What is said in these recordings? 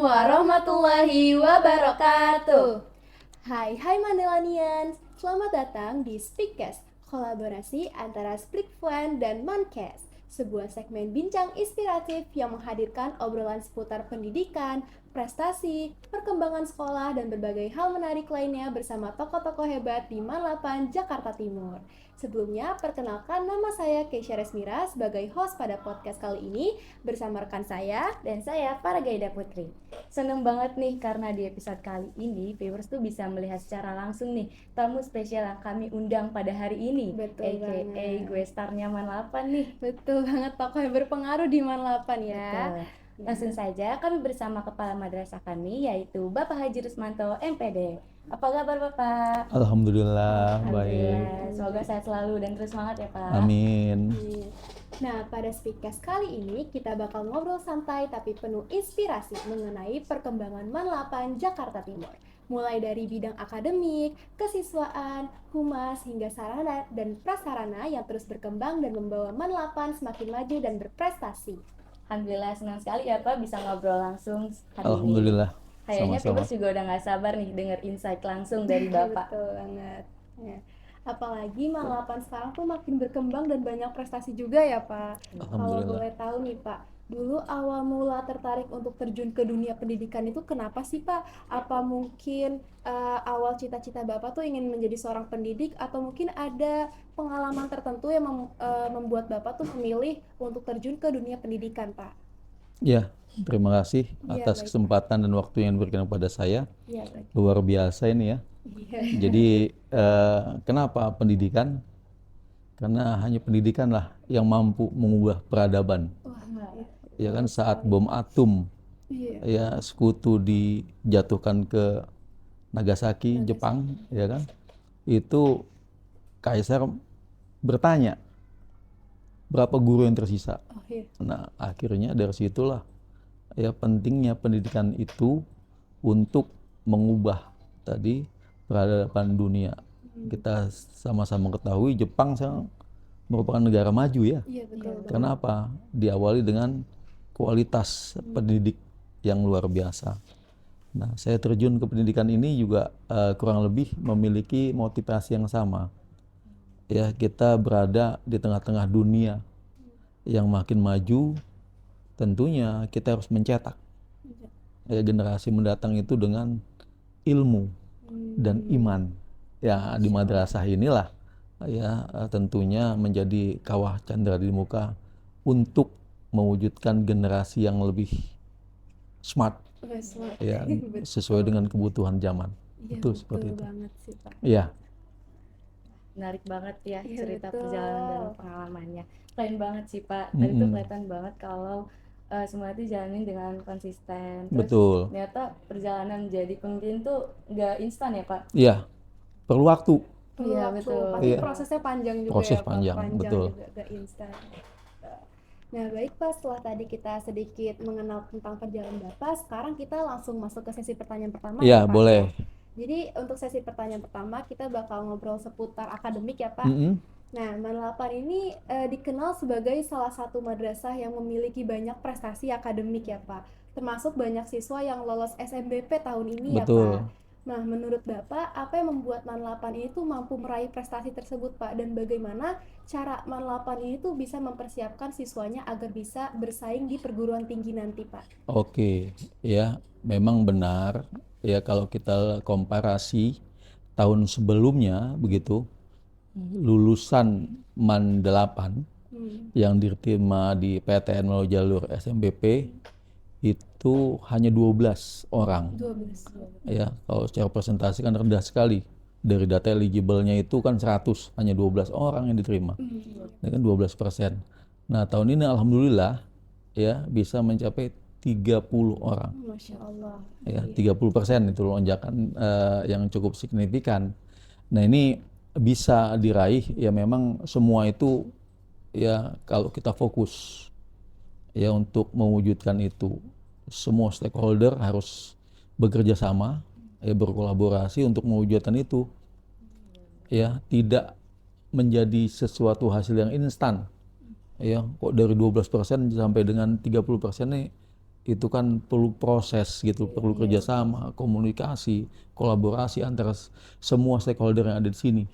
warahmatullahi wabarakatuh. Hai Mandelanians, selamat datang di Speakcast, kolaborasi antara Speakfluent dan Mancast, sebuah segmen bincang inspiratif yang menghadirkan obrolan seputar pendidikan, prestasi, perkembangan sekolah, dan berbagai hal menarik lainnya bersama tokoh-tokoh hebat di Manlapan, Jakarta Timur. Sebelumnya, perkenalkan nama saya Keisha Resmira sebagai host pada podcast kali ini bersama rekan saya dan saya Faragaida Putri. Seneng banget nih karena di episode kali ini viewers tuh bisa melihat secara langsung nih tamu spesial yang kami undang pada hari ini. Betul aka banget. gue starnya Manlapan nih. Betul banget, tokoh yang berpengaruh di Manlapan ya. Betul. Langsung saja kami bersama kepala madrasah kami yaitu Bapak Haji Rusmanto MPD. Apa kabar Bapak? Alhamdulillah, Alhamdulillah. baik. Semoga sehat selalu dan terus semangat ya Pak. Amin. Nah, pada Speakcast kali ini kita bakal ngobrol santai tapi penuh inspirasi mengenai perkembangan Manlapan Jakarta Timur. Mulai dari bidang akademik, kesiswaan, humas, hingga sarana dan prasarana yang terus berkembang dan membawa Manlapan semakin maju dan berprestasi. Alhamdulillah, senang sekali ya Pak bisa ngobrol langsung hari Alhamdulillah. ini. Kayaknya Sama-sama. viewers juga udah gak sabar nih denger insight langsung dari Bapak. Betul banget. Ya. Apalagi Manlapan sekarang tuh makin berkembang dan banyak prestasi juga ya Pak. Kalau Alhamdulillah. boleh tahu nih Pak, dulu awal mula tertarik untuk terjun ke dunia pendidikan itu kenapa sih Pak? Apa mungkin awal cita-cita Bapak tuh ingin menjadi seorang pendidik atau mungkin ada pengalaman tertentu yang membuat Bapak tuh memilih untuk terjun ke dunia pendidikan Pak? Ya, terima kasih Ya, atas baik. kesempatan dan waktu yang diberikan kepada saya. Iya, baik. Luar biasa ini ya. Iya. Jadi kenapa pendidikan? Karena hanya pendidikanlah yang mampu mengubah peradaban. Wah, Ya kan saat bom atom iya. ya sekutu dijatuhkan ke Nagasaki, Jepang, ya kan? Itu Kaisar bertanya, berapa guru yang tersisa? Oh, iya. Nah, akhirnya dari situlah ya pentingnya pendidikan itu untuk mengubah tadi peradaban dunia. Kita sama-sama ketahui Jepang sekarang merupakan negara maju ya. Iya, betul. Kenapa? Diawali dengan kualitas pendidik yang luar biasa. Nah, saya terjun ke pendidikan ini juga kurang lebih memiliki motivasi yang sama. Ya, kita berada di tengah-tengah dunia yang makin maju, tentunya kita harus mencetak ya, generasi mendatang itu dengan ilmu dan iman. Ya, di madrasah inilah ya tentunya menjadi kawah candra di muka untuk mewujudkan generasi yang lebih smart, ya, sesuai dengan kebutuhan zaman. Iya, Itu seperti itu. banget sih Pak. Iya. Menarik banget ya Iya, cerita betul. perjalanan dan pengalamannya. Keren banget sih Pak. Tadi tuh kelihatan banget kalau semua itu jalanin dengan konsisten. Terus Betul. ternyata perjalanan menjadi pemimpin tuh nggak instan ya Pak. Iya, perlu waktu. Iya, betul. Pasti Iya. prosesnya panjang juga Proses ya Pak. panjang, betul. Juga, gak instan. Nah baik Pak, setelah tadi kita sedikit mengenal tentang perjalanan Bapak, sekarang kita langsung masuk ke sesi pertanyaan pertama Iya, ya Pak. boleh. Jadi untuk sesi pertanyaan pertama kita bakal ngobrol seputar akademik ya Pak. Nah, Manlapan ini dikenal sebagai salah satu madrasah yang memiliki banyak prestasi akademik ya Pak. Termasuk banyak siswa yang lolos SNBP tahun ini Betul. ya Pak. Nah, menurut Bapak, apa yang membuat Manlapan ini tuh mampu meraih prestasi tersebut Pak? Dan bagaimana cara Manlapan ini tuh bisa mempersiapkan siswanya agar bisa bersaing di perguruan tinggi nanti Pak? Oke, ya memang benar ya kalau kita komparasi tahun sebelumnya begitu lulusan MAN 8 yang diterima di PTN melalui jalur SNBP itu hanya 12 orang. 12. Ya, kalau secara presentasi kan rendah sekali. Dari data eligible-nya itu kan 100, hanya 12 orang yang diterima. Ini kan 12%. Nah, tahun ini alhamdulillah ya bisa mencapai 30 orang. Masya Allah. Ya, 30% itu lonjakan yang cukup signifikan. Nah, ini bisa diraih ya memang semua itu ya kalau kita fokus ya untuk mewujudkan itu. Semua stakeholder harus bekerja sama, ya berkolaborasi untuk mewujudkan itu. Ya, tidak menjadi sesuatu hasil yang instan. Ya, kok dari 12% sampai dengan 30% nih itu kan perlu proses gitu, perlu kerjasama, komunikasi, kolaborasi antara semua stakeholder yang ada di sini.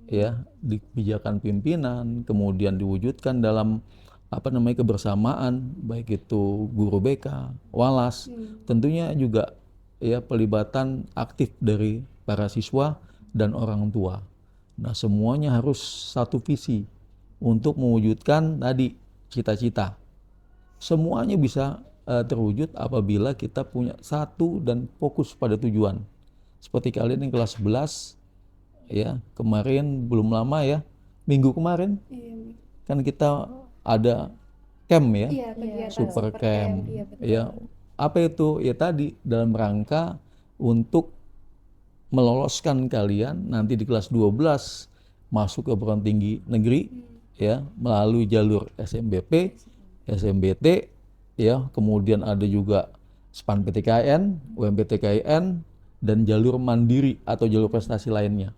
Ya, di kebijakan pimpinan, kemudian diwujudkan dalam kebersamaan, baik itu guru BK, walas, tentunya juga ya pelibatan aktif dari para siswa dan orang tua. Nah, semuanya harus satu visi untuk mewujudkan tadi cita-cita. Semuanya bisa terwujud apabila kita punya satu dan fokus pada tujuan. Seperti kalian yang kelas 11 ya, kemarin belum lama ya, minggu kemarin Iya, kan kita ada camp ya, iya kegiatan super camp. iya betul. Ya, apa itu? Ya tadi dalam rangka untuk meloloskan kalian nanti di kelas 12 masuk ke perguruan tinggi negeri ya, melalui jalur SMBP, SMBT ya, kemudian ada juga SPAN PTKN, UMPTKN, dan jalur mandiri atau jalur prestasi lainnya.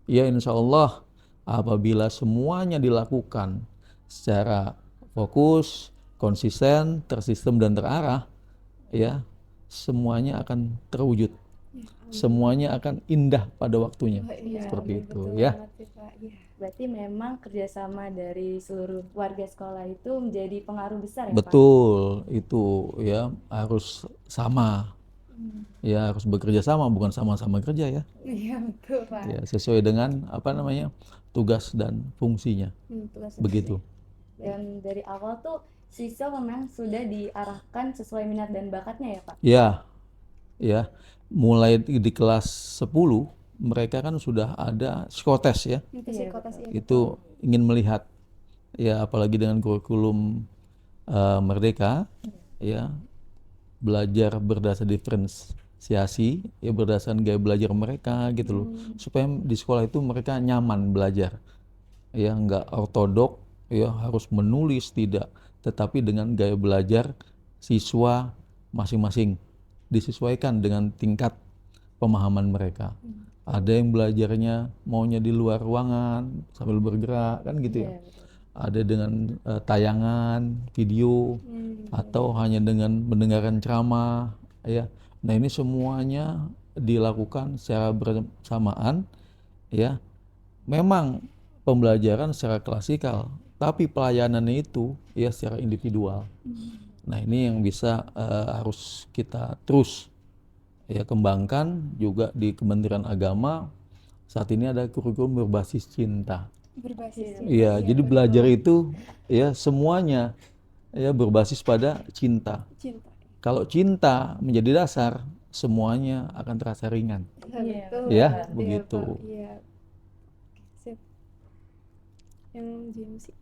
Ya, insya Allah apabila semuanya dilakukan secara fokus, konsisten, tersistem dan terarah, ya semuanya akan terwujud. Semuanya akan indah pada waktunya. Oh, iya, Seperti itu betul ya. banget sih, Pak. Iya. Berarti memang kerjasama dari seluruh warga sekolah itu menjadi pengaruh besar ya Pak? Betul, itu ya harus sama. Ya harus bekerja sama, bukan sama-sama kerja ya. Iya betul, Pak. Ya sesuai dengan tugas dan fungsinya. Tugas Begitu. Dan dari awal tuh siswa memang sudah diarahkan sesuai minat dan bakatnya ya Pak? Ya, ya. Mulai di kelas 10 mereka kan sudah ada psikotes ya. itu psikotes ya. Itu ingin melihat ya, apalagi dengan kurikulum Merdeka ya, belajar berdasar diferensiasi ya, berdasarkan gaya belajar mereka gitu loh, supaya di sekolah itu mereka nyaman belajar ya, nggak ortodok ya, harus menulis tidak, tetapi dengan gaya belajar siswa masing-masing disesuaikan dengan tingkat pemahaman mereka. Ada yang belajarnya maunya di luar ruangan sambil bergerak kan gitu ya. Ada dengan tayangan video atau hanya dengan mendengarkan ceramah ya. Nah, ini semuanya dilakukan secara bersamaan ya. Memang pembelajaran secara klasikal, tapi pelayanannya itu ya secara individual. Nah, ini yang bisa harus kita terus ya kembangkan juga di Kementerian Agama. Saat ini ada kurikulum berbasis cinta. Berbasis Iya, jadi belajar itu ya semuanya ya berbasis pada cinta. cinta. Kalau cinta menjadi dasar, semuanya akan terasa ringan. Betul. Ya, Pak. Iya, begitu. Pak. Iya. Sip. Yang James sih.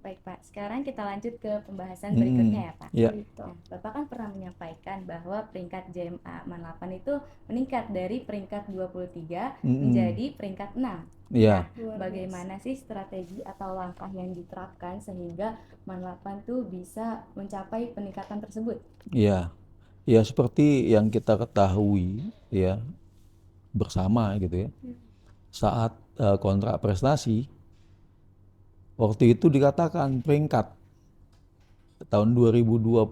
Baik Pak, sekarang kita lanjut ke pembahasan berikutnya ya Pak. Ya. Nah, Bapak kan pernah menyampaikan bahwa peringkat JMA Man 8 itu meningkat dari peringkat 23 menjadi peringkat 6. Iya. Nah, bagaimana sih strategi atau langkah yang diterapkan sehingga Man 8 tuh bisa mencapai peningkatan tersebut? Iya. Ya seperti yang kita ketahui ya bersama gitu ya. Saat kontrak prestasi waktu itu dikatakan peringkat tahun 2024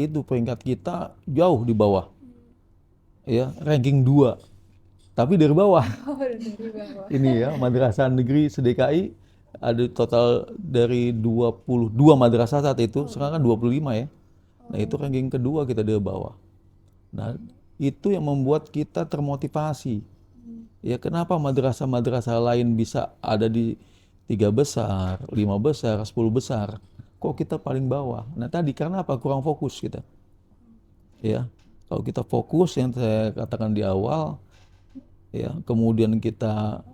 itu peringkat kita jauh di bawah. Ya, ranking 2. Tapi dari bawah. Oh, dari bawah. Ini ya, madrasah negeri se-DKI ada total dari 22 madrasah saat itu, sekarang kan 25 ya. Nah, itu ranking kedua kita dari bawah. Nah, itu yang membuat kita termotivasi. Ya, kenapa madrasah-madrasah lain bisa ada di 3 besar, 5 besar, 10 besar. Kok kita paling bawah? Nah, tadi karena apa? Kurang fokus kita. Ya, kalau kita fokus yang saya katakan di awal, ya, kemudian kita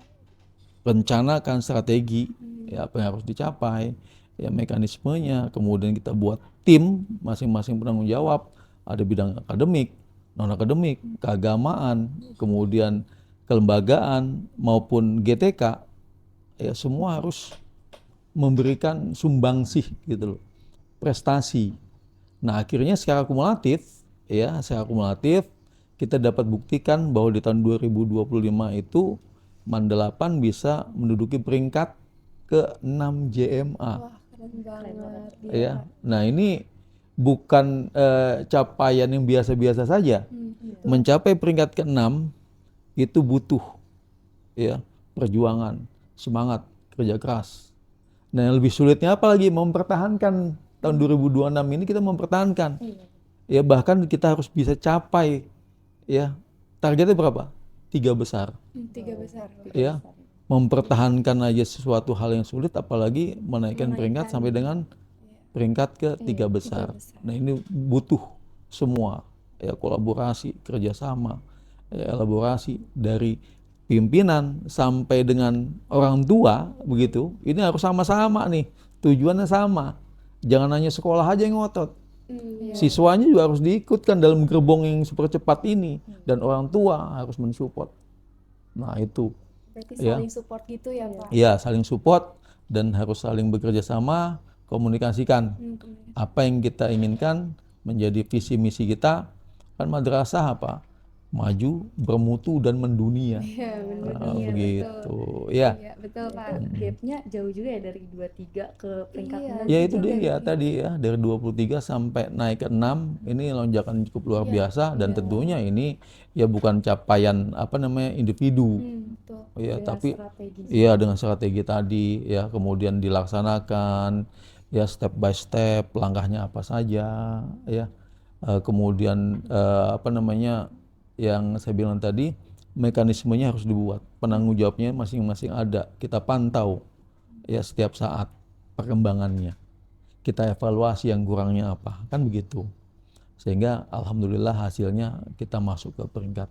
rencanakan strategi ya apa yang harus dicapai, ya mekanismenya, kemudian kita buat tim masing-masing penanggung jawab, ada bidang akademik, non akademik, keagamaan, kemudian kelembagaan maupun GTK, ya semua harus memberikan sumbangsih gitu loh, prestasi. Nah, akhirnya secara kumulatif kita dapat buktikan bahwa di tahun 2025 itu Man 8 bisa menduduki peringkat ke-6 JMA. Wah, keren banget. Ya. Nah, ini bukan capaian yang biasa-biasa saja. Mencapai peringkat ke-6 itu butuh ya perjuangan, semangat, kerja keras. Nah, yang lebih sulitnya apalagi mempertahankan tahun 2026 ini kita mempertahankan. Ya bahkan kita harus bisa capai ya targetnya berapa? 3 besar. 3 besar. Ya, mempertahankan aja sesuatu hal yang sulit, apalagi menaikkan peringkat sampai dengan peringkat ke 3 besar. Nah ini butuh semua ya kolaborasi, kerjasama, ya, elaborasi dari pimpinan sampai dengan orang tua begitu. Ini harus sama-sama nih, tujuannya sama. Jangan hanya sekolah aja yang ngotot. Siswanya juga harus diikutkan dalam gerbong yang super cepat ini, dan orang tua harus mensupport. Nah itu Berarti ya. saling support gitu ya Pak? Ya, saling support dan harus saling bekerja sama, komunikasikan apa yang kita inginkan menjadi visi misi kita. Kan madrasah apa? Maju, bermutu dan mendunia. Iya, benar. Nah, Iya, begitu. Ya. Iya, betul Pak. Gapnya jauh juga ya dari 23 ke peringkat Iya. 6. Ya itu dia tadi ya, dari 23 sampai naik ke 6, ini lonjakan cukup luar biasa, dan tentunya ini ya bukan capaian apa namanya individu. Betul. Ya, Dengan tapi strategi. iya dengan strategi tadi ya, kemudian dilaksanakan ya step by step, langkahnya apa saja ya. Kemudian apa namanya yang saya bilang tadi, mekanismenya harus dibuat, penanggung jawabnya masing-masing ada, kita pantau ya setiap saat perkembangannya, kita evaluasi yang kurangnya apa, kan begitu. Sehingga alhamdulillah hasilnya kita masuk ke peringkat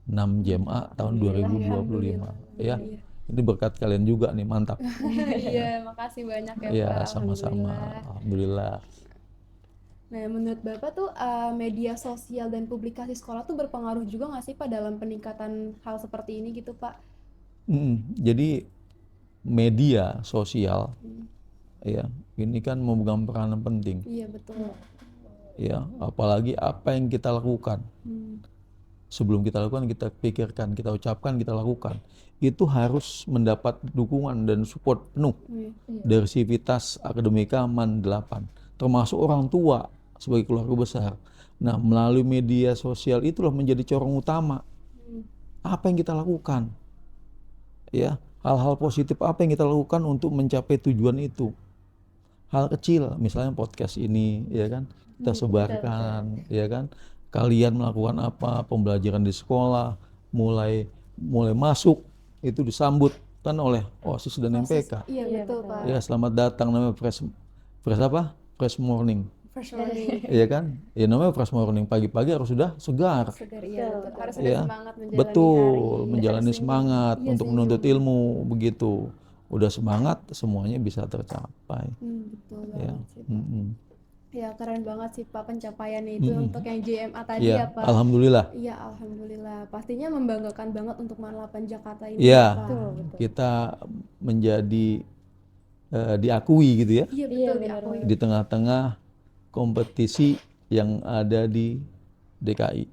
6 JMA tahun 2025 ya. Ini berkat kalian juga nih, mantap. Iya, makasih banyak ya Ya Pak. sama-sama, alhamdulillah. Nah, menurut Bapak tuh media sosial dan publikasi sekolah tuh berpengaruh juga nggak sih Pak dalam peningkatan hal seperti ini gitu Pak? Jadi media sosial ya ini kan memegang peranan penting Iya, betul. ya, apalagi apa yang kita lakukan. Sebelum kita lakukan, kita pikirkan, kita ucapkan, kita lakukan, itu harus mendapat dukungan dan support penuh dari Sivitas Akademika MAN 8, termasuk orang tua sebagai keluarga besar. Nah, melalui media sosial itulah menjadi corong utama apa yang kita lakukan ya, hal-hal positif apa yang kita lakukan untuk mencapai tujuan itu. Hal kecil, misalnya podcast ini ya kan, kita sebarkan ya kan. Kalian melakukan apa, pembelajaran di sekolah mulai masuk itu disambut kan oleh OSIS dan MPK. Iya, betul Pak. Ya, selamat datang, namanya fresh apa? Fresh morning. Fresh morning. Iya kan? Ya namanya fresh morning, pagi-pagi harus sudah segar. Segar, iya betul. Harus ada Ya, semangat menjalani betul, hari. menjalani semangat Iya, untuk menuntut ilmu begitu. Udah semangat, semuanya bisa tercapai. Betul Ya. banget sih Pak. Ya, keren banget sih Pak pencapaiannya itu untuk yang JMA tadi Ya, ya Pak. alhamdulillah. Iya, alhamdulillah. Pastinya membanggakan banget untuk MAN 8 Jakarta ini Ya, Pak. kita menjadi diakui gitu ya, Iya, betul diakui. di tengah-tengah kompetisi yang ada di DKI.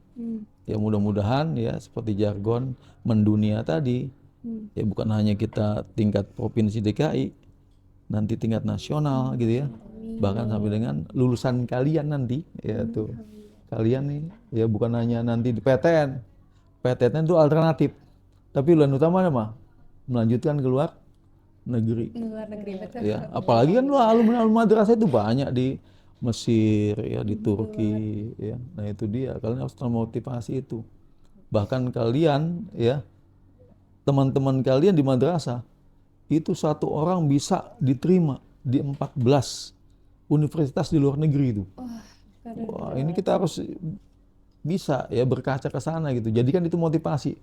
Ya mudah-mudahan ya seperti jargon mendunia tadi, ya bukan hanya kita tingkat provinsi DKI, nanti tingkat nasional gitu ya, bahkan sampai dengan lulusan kalian nanti ya tuh, kalian nih ya bukan hanya nanti di PTN. PTN itu alternatif, tapi tujuan utama apa? Melanjutkan ke luar negeri. Luar negeri, betul. Ya, apalagi kan lu alumni madrasah itu banyak di Mesir ya, di Turki ya. Nah, itu dia, kalian harus termotivasi itu. Bahkan kalian ya, teman-teman kalian di madrasah itu satu orang bisa diterima di 14 universitas di luar negeri itu. Wah, ini kita harus bisa ya berkaca ke sana gitu. Jadikan itu motivasi.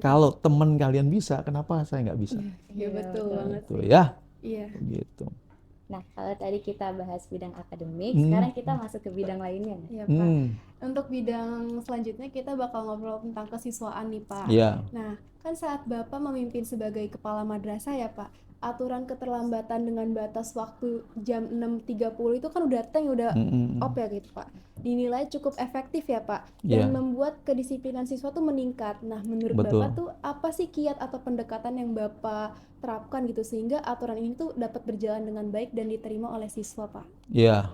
Kalau teman kalian bisa, kenapa saya nggak bisa? Iya, betul banget. Gitu ya. Iya. Gitu. Nah, kalau tadi kita bahas bidang akademik, sekarang kita masuk ke bidang lainnya. Iya, Pak. Untuk bidang selanjutnya kita bakal ngobrol tentang kesiswaan nih, Pak. Iya. Nah, kan saat Bapak memimpin sebagai kepala madrasah ya, Pak, aturan keterlambatan dengan batas waktu jam 6.30 itu kan udah op ya gitu, Pak. Dinilai cukup efektif ya, Pak, dan membuat kedisiplinan siswa tuh meningkat. Nah, menurut Bapak tuh apa sih kiat atau pendekatan yang Bapak terapkan gitu sehingga aturan ini tuh dapat berjalan dengan baik dan diterima oleh siswa, Pak? Ya,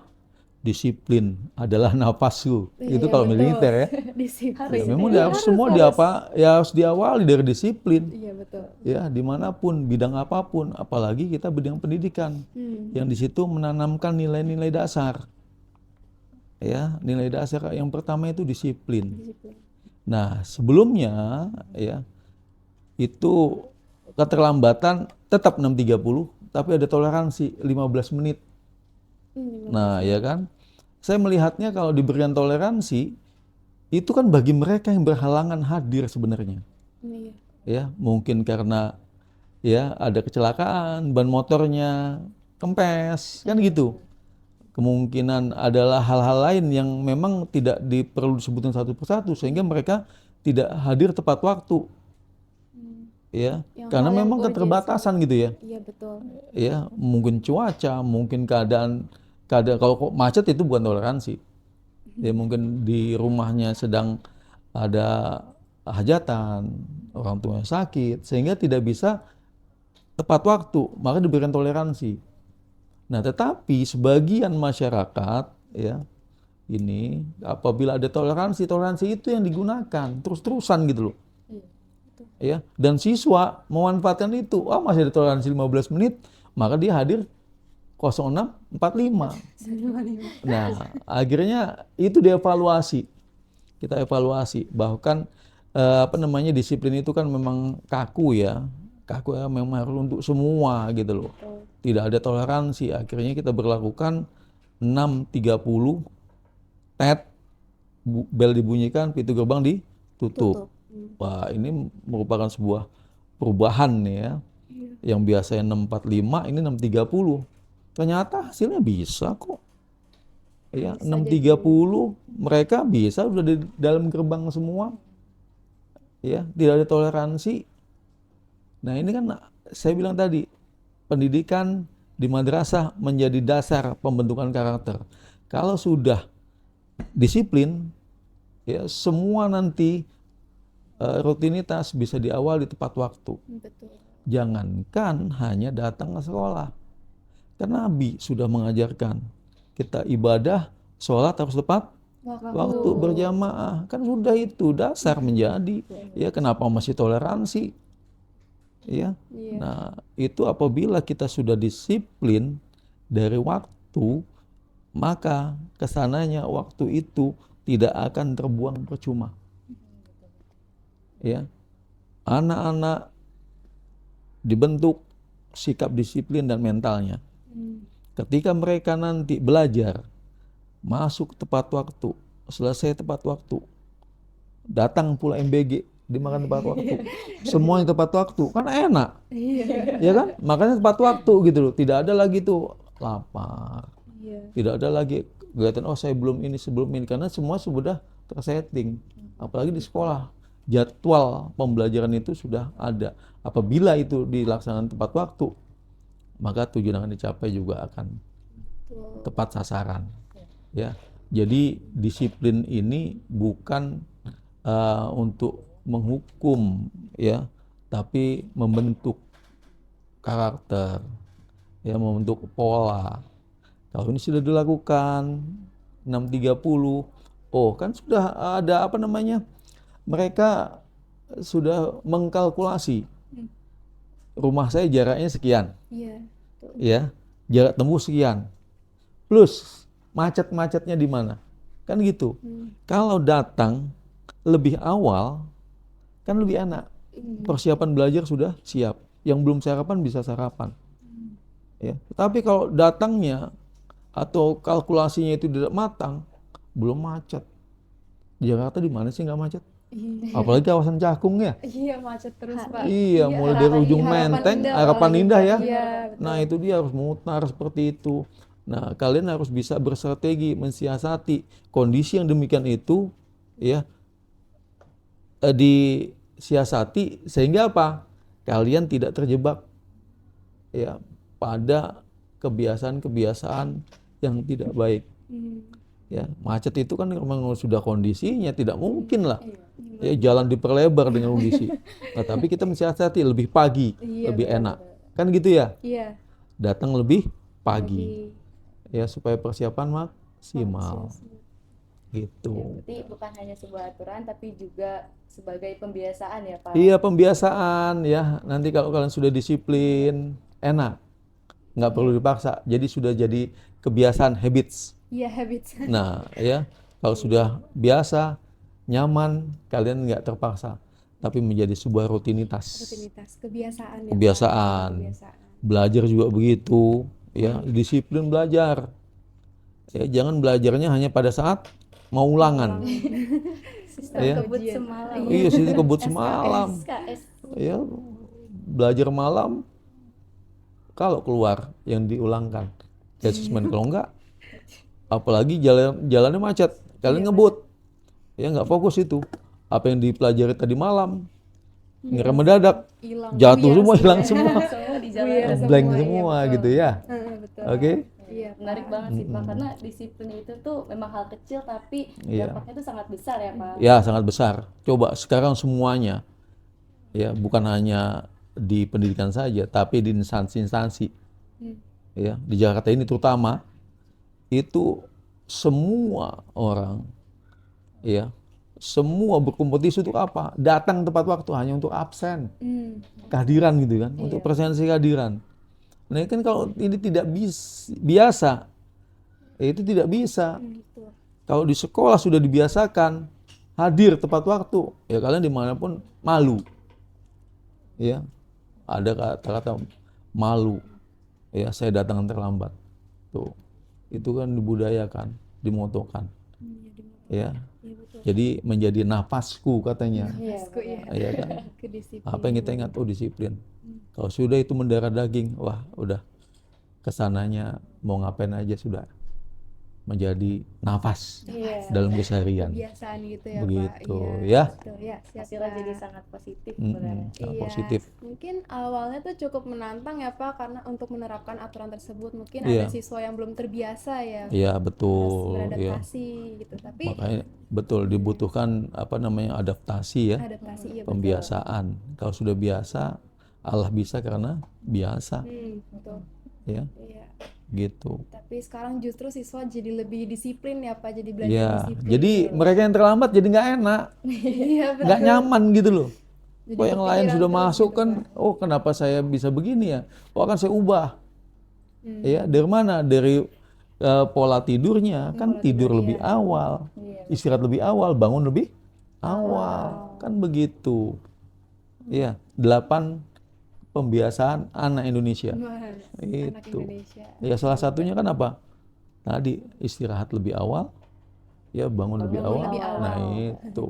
disiplin adalah napasku. Itu Iya, kalau betul. militer ya. Disiplin. Ya, memang Iya, harus semua harus diawali dari disiplin. Iya, betul. Ya, dimanapun, bidang apapun, apalagi kita bidang pendidikan, yang di situ menanamkan nilai-nilai dasar. Ya, nilai dasar yang pertama itu disiplin. Disiplin. Nah, sebelumnya ya itu keterlambatan tetap 6.30, tapi ada toleransi 15 menit. Nah, ya kan? Saya melihatnya kalau diberikan toleransi, itu kan bagi mereka yang berhalangan hadir sebenarnya. Iya. Ya, mungkin karena ya ada kecelakaan, ban motornya kempes, kan gitu. Kemungkinan adalah hal-hal lain yang memang tidak perlu disebutin satu persatu sehingga mereka tidak hadir tepat waktu. Ya, Yang karena hal yang memang keterbatasan gitu ya. Iya, betul. Ya, mungkin cuaca, mungkin keadaan kalau kok macet itu bukan toleransi. Ya mungkin di rumahnya sedang ada hajatan, orang tuanya sakit, sehingga tidak bisa tepat waktu, maka diberikan toleransi. Nah, tetapi sebagian masyarakat ya ini apabila ada toleransi itu yang digunakan terus-terusan gitu loh. Ya, dan siswa memanfaatkan itu. Masih ada toleransi 15 menit, maka dia hadir 06.45. Nah, akhirnya itu dievaluasi. Kita evaluasi bahkan disiplin itu kan memang kaku ya. Kaku ya, memang harus untuk semua gitu loh. Tidak ada toleransi. Akhirnya kita berlakukan 6.30 bel dibunyikan, pintu gerbang ditutup. Wah, ini merupakan sebuah perubahan nih ya. Yang biasanya 6.45 ini 6.30. Ternyata hasilnya bisa kok. Ya, 6.30 mereka bisa udah di dalam gerbang semua. Ya, tidak ada toleransi. Nah, ini kan saya bilang tadi, pendidikan di madrasah menjadi dasar pembentukan karakter. Kalau sudah disiplin, ya semua nanti rutinitas bisa diawali tepat waktu. Betul. Jangankan hanya datang ke sekolah. Karena Nabi sudah mengajarkan kita ibadah, sholat harus tepat waktu berjamaah. Kan sudah itu dasar menjadi. Ya, kenapa masih toleransi? Ya. Nah, itu apabila kita sudah disiplin dari waktu, maka kesananya waktu itu tidak akan terbuang percuma. Ya. Anak-anak dibentuk sikap disiplin dan mentalnya. Ketika mereka nanti belajar, masuk tepat waktu, selesai tepat waktu, datang pula MBG, dimakan tepat waktu, semuanya tepat waktu, kan enak, ya kan? Makanya tepat waktu gitu loh, tidak ada lagi tuh lapar, tidak ada lagi kegiatan saya belum ini sebelum ini, karena semua sudah tersetting, apalagi di sekolah, jadwal pembelajaran itu sudah ada. Apabila itu dilaksanakan tepat waktu, maka tujuan yang dicapai juga akan tepat sasaran. Ya, jadi disiplin ini bukan untuk menghukum ya, tapi membentuk karakter, ya membentuk pola. Kalau ini sudah dilakukan 6.30, kan sudah ada mereka sudah mengkalkulasi. Rumah saya jaraknya sekian. Ya, jarak tembus sekian. Plus macet-macetnya di mana? Kan gitu. Kalau datang lebih awal kan lebih enak. Persiapan belajar sudah siap. Yang belum sarapan bisa sarapan. Ya. Tapi kalau datangnya atau kalkulasinya itu tidak matang, belum macet. Di Jakarta di mana sih nggak macet? Apalagi kawasan Cakung ya. Iya, macet terus, Pak. Iya, mulai dari ujung Menteng, Harapan Indah ya. Iya, Nah, itu dia harus memutar seperti itu. Nah, kalian harus bisa berstrategi, mensiasati kondisi yang demikian itu, ya, disiasati sehingga apa? Kalian tidak terjebak, ya, pada kebiasaan-kebiasaan yang tidak baik. Ya, macet itu kan memang sudah kondisinya tidak mungkin lah. Ya, jalan diperlebar dengan kondisi. Nah, tapi kita mensiasati lebih pagi, lebih enak. Kan gitu ya? Iya. Datang lebih pagi. Ya, supaya persiapan maksimal Ya, gitu. berarti bukan hanya sebuah aturan tapi juga sebagai pembiasaan ya Pak. Iya, pembiasaan ya. Nanti kalau kalian sudah disiplin, enak, nggak perlu dipaksa. Jadi sudah jadi kebiasaan, habits. Iya, habits. Nah, ya, kalau sudah biasa, nyaman, kalian nggak terpaksa, tapi menjadi sebuah rutinitas. Rutinitas, kebiasaan ya, Pak. Kebiasaan. Kebiasaan. Belajar juga begitu, ya, disiplin belajar. Ya, jangan belajarnya hanya pada saat mau ulangan. Sistem Ya. kebut Ujian. semalam. Iya, sih kebut SKS. semalam. SKS. Ya, belajar malam, kalau keluar yang diulangkan. Assessment kalau enggak, apalagi jalannya macet, kalian ngebut, ya nggak fokus itu. Apa yang dipelajari tadi malam, ngerem mendadak, Hilang. jatuh Buyar semua, hilang semua. semua, Semua di Buyar jalan. blank semua, iya, semua betul. gitu ya. Betul. Oke, Iya, Menarik Pak. banget sih Pak, karena disiplin itu tuh memang hal kecil tapi Iya. dampaknya tuh sangat besar ya Pak. ya sangat besar. Coba sekarang semuanya, ya bukan hanya di pendidikan saja, tapi di instansi-instansi, ya di Jakarta ini terutama, itu semua orang, ya semua berkompetisi untuk apa? Datang tepat waktu hanya untuk absen, kehadiran gitu kan, untuk presensi kehadiran. Nah kan kalau ini tidak biasa, ya itu tidak bisa. Betul. Kalau di sekolah sudah dibiasakan hadir tepat waktu, ya kalian dimanapun malu, ya ada kata-kata malu, ya saya datang terlambat, tuh itu kan dibudayakan, dimotokan, ya. Iya, betul. Jadi menjadi nafasku katanya, Masku, ya. ya kan. Kedisiplinan. Apa yang kita ingat? Oh, disiplin. Kalau sudah itu mendarah daging, wah udah kesananya mau ngapain aja sudah menjadi nafas Iya. dalam keseharian. Kebiasaan gitu ya, Begitu, Pak. Iya, ya. betul, ya. Siap, Hasilnya Pak. jadi sangat positif Mm-mm, sebenarnya. sangat Iya, positif. mungkin awalnya tuh cukup menantang ya Pak, karena untuk menerapkan aturan tersebut mungkin Iya. ada siswa yang belum terbiasa ya, Iya harus betul, ya. beradaptasi gitu. Tapi Makanya betul dibutuhkan apa namanya adaptasi ya, adaptasi, iya betul. pembiasaan. Kalau sudah biasa, Allah bisa karena biasa, Betul. ya Iya. gitu. Tapi sekarang justru siswa jadi lebih disiplin ya Pak, jadi belajar Ya, disiplin. jadi mereka yang terlambat jadi nggak enak, Iya, betul. nggak nyaman gitu loh. Jadi Kok yang lain kepikiran sudah terus masuk gitu, kan, Pak. oh kenapa saya bisa begini ya? Oh kan saya ubah. Ya, dari mana? Dari pola tidurnya, kan tidur lebih awal, istirahat lebih awal, bangun lebih awal, kan begitu. Ya, 8 pembiasaan anak Indonesia. Wah, anak Itu. Indonesia. Ya salah satunya kan apa? Tadi istirahat lebih awal, ya bangun lebih awal. lebih awal. Nah itu.